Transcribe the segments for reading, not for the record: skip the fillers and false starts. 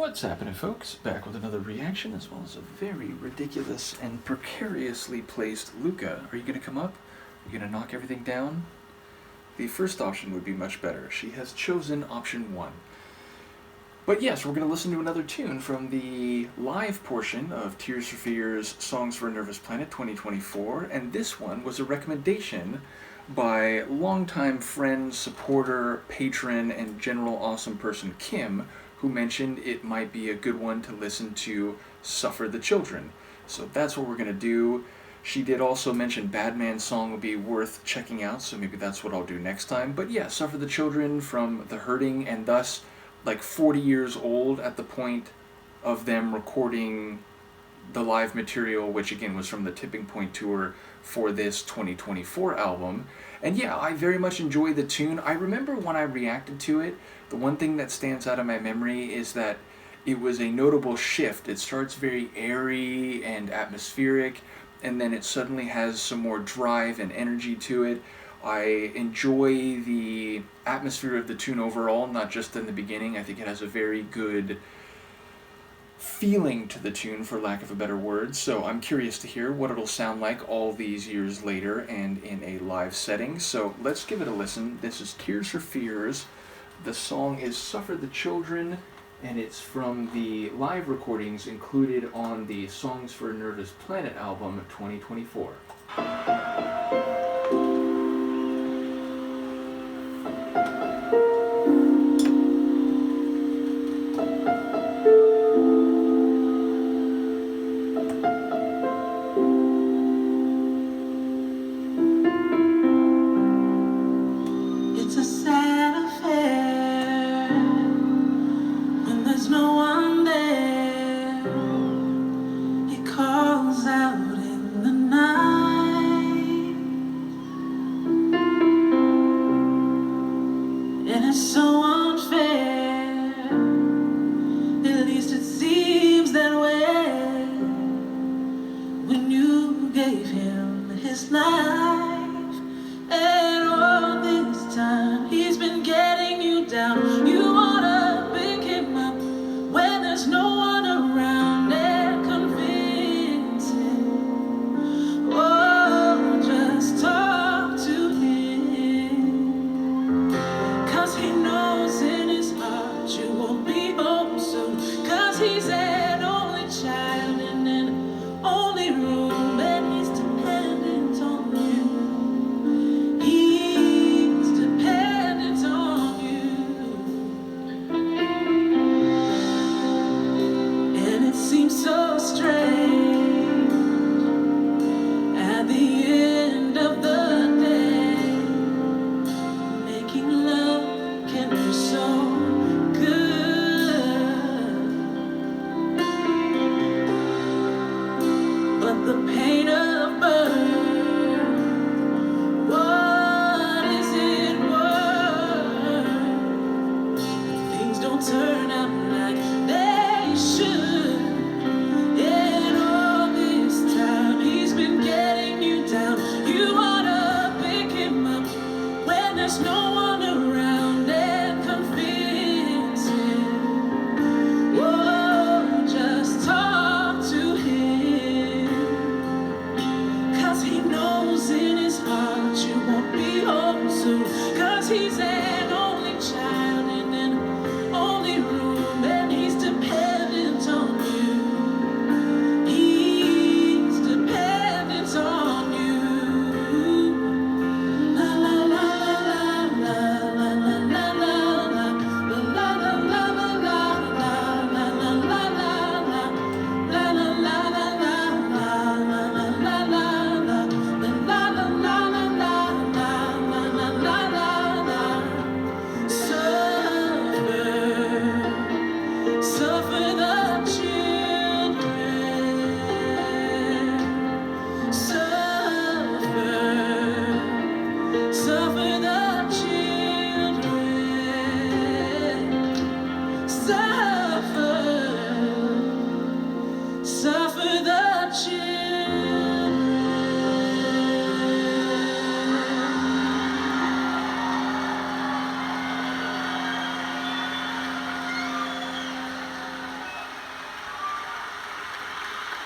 What's happening, folks? Back with another reaction, as well as a very ridiculous and precariously placed Luca. Are you going to come up? Are you going to knock everything down? The first option would be much better. She has chosen option 1. But yes, we're going to listen to another tune from the live portion of Tears for Fears Songs for a Nervous Planet 2024, and this one was a recommendation by longtime friend, supporter, patron, and general awesome person Kim, who mentioned it might be a good one to listen to Suffer the Children. So that's what we're going to do. She did also mention Badman's song would be worth checking out, so maybe that's what I'll do next time. But yeah, Suffer the Children from The Hurting, and thus like 40 years old at the point of them recording the live material, which again was from the Tipping Point tour for this 2024 album. And yeah, I very much enjoy the tune. I remember when I reacted to it, the one thing that stands out in my memory is that it was a notable shift. It starts very airy and atmospheric, and then it suddenly has some more drive and energy to it. I enjoy the atmosphere of the tune overall, not just in the beginning. I think it has a very good feeling to the tune, for lack of a better word, so I'm curious to hear what it'll sound like all these years later and in a live setting. So let's give it a listen. This is Tears for Fears. The song is Suffer the Children, and it's from the live recordings included on the Songs for a Nervous Planet album 2024. So unfair, at least it seems that way, when you gave him his life, and all this time he's been getting you down. You ought to pick him up when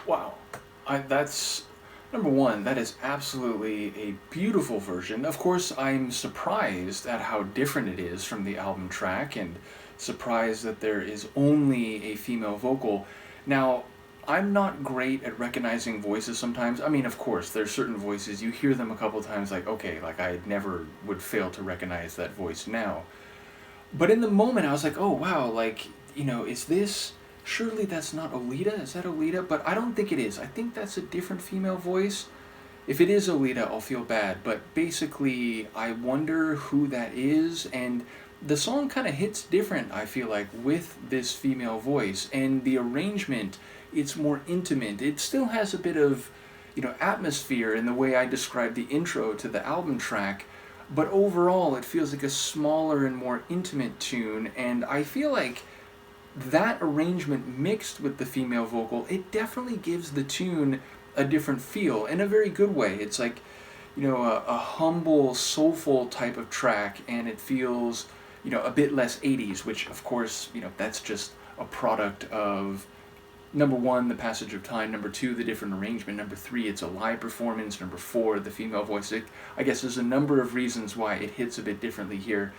Wow. That's number one, that is absolutely a beautiful version. Of course, I'm surprised at how different it is from the album track and surprised that there is only a female vocal. Now, I'm not great at recognizing voices sometimes. I mean, of course, there's certain voices, you hear them a couple times, like, okay, like I never would fail to recognize that voice now. But in the moment, I was like, oh wow, like, is this. Surely that's not Olita? Is that Olita? But I don't think it is. I think that's a different female voice. If it is Olita, I'll feel bad. But basically, I wonder who that is. And the song kind of hits different, I feel like, with this female voice. And the arrangement, it's more intimate. It still has a bit of, atmosphere in the way I described the intro to the album track. But overall, it feels like a smaller and more intimate tune. And I feel like that arrangement mixed with the female vocal, it definitely gives the tune a different feel in a very good way. It's like, a humble, soulful type of track, and it feels, a bit less 80s, which, of course, that's just a product of, number one, the passage of time, number two, the different arrangement, number three, it's a live performance, number four, the female voice. I guess there's a number of reasons why it hits a bit differently here.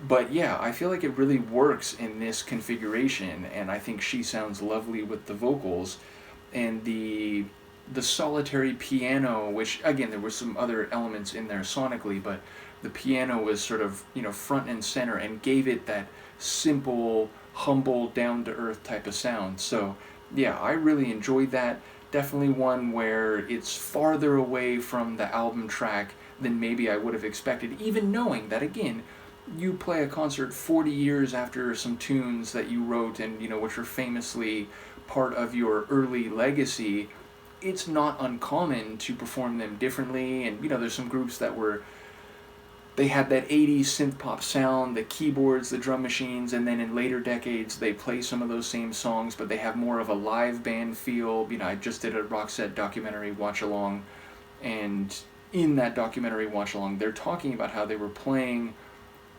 But yeah, I feel like it really works in this configuration, and I think she sounds lovely with the vocals, and the solitary piano, which again there were some other elements in there sonically, but the piano was sort of front and center and gave it that simple, humble, down to earth type of sound. So yeah, I really enjoyed that. Definitely one where it's farther away from the album track than maybe I would have expected, even knowing that again you play a concert 40 years after some tunes that you wrote and which are famously part of your early legacy. It's not uncommon to perform them differently, and there's some groups that they had that 80s synth pop sound, the keyboards, the drum machines, and then in later decades they play some of those same songs, but they have more of a live band feel. I just did a Roxette documentary watch along, and in that documentary watch along they're talking about how they were playing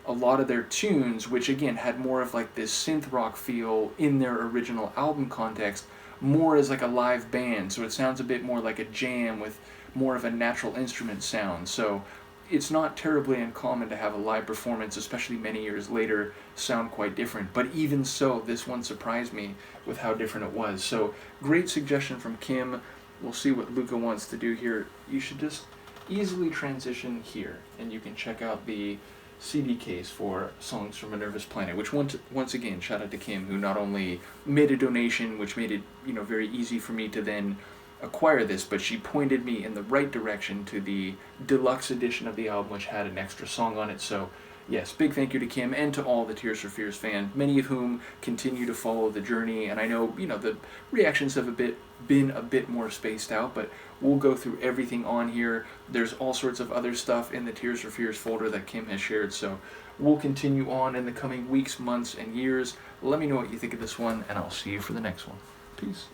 a lot of their tunes, which again had more of like this synth rock feel in their original album context, more as like a live band. So it sounds a bit more like a jam with more of a natural instrument sound. So it's not terribly uncommon to have a live performance, especially many years later, sound quite different. But even so, this one surprised me with how different it was. So great suggestion from Kim. We'll see what Luca wants to do here. You should just easily transition here, and you can check out the CD case for Songs from a Nervous Planet, which once again, shout out to Kim, who not only made a donation, which made it very easy for me to then acquire this, but she pointed me in the right direction to the deluxe edition of the album, which had an extra song on it. So yes, big thank you to Kim and to all the Tears for Fears fans, many of whom continue to follow the journey. And I know the reactions have been a bit more spaced out, but we'll go through everything on here. There's all sorts of other stuff in the Tears for Fears folder that Kim has shared, so we'll continue on in the coming weeks, months, and years. Let me know what you think of this one, and I'll see you for the next one. Peace.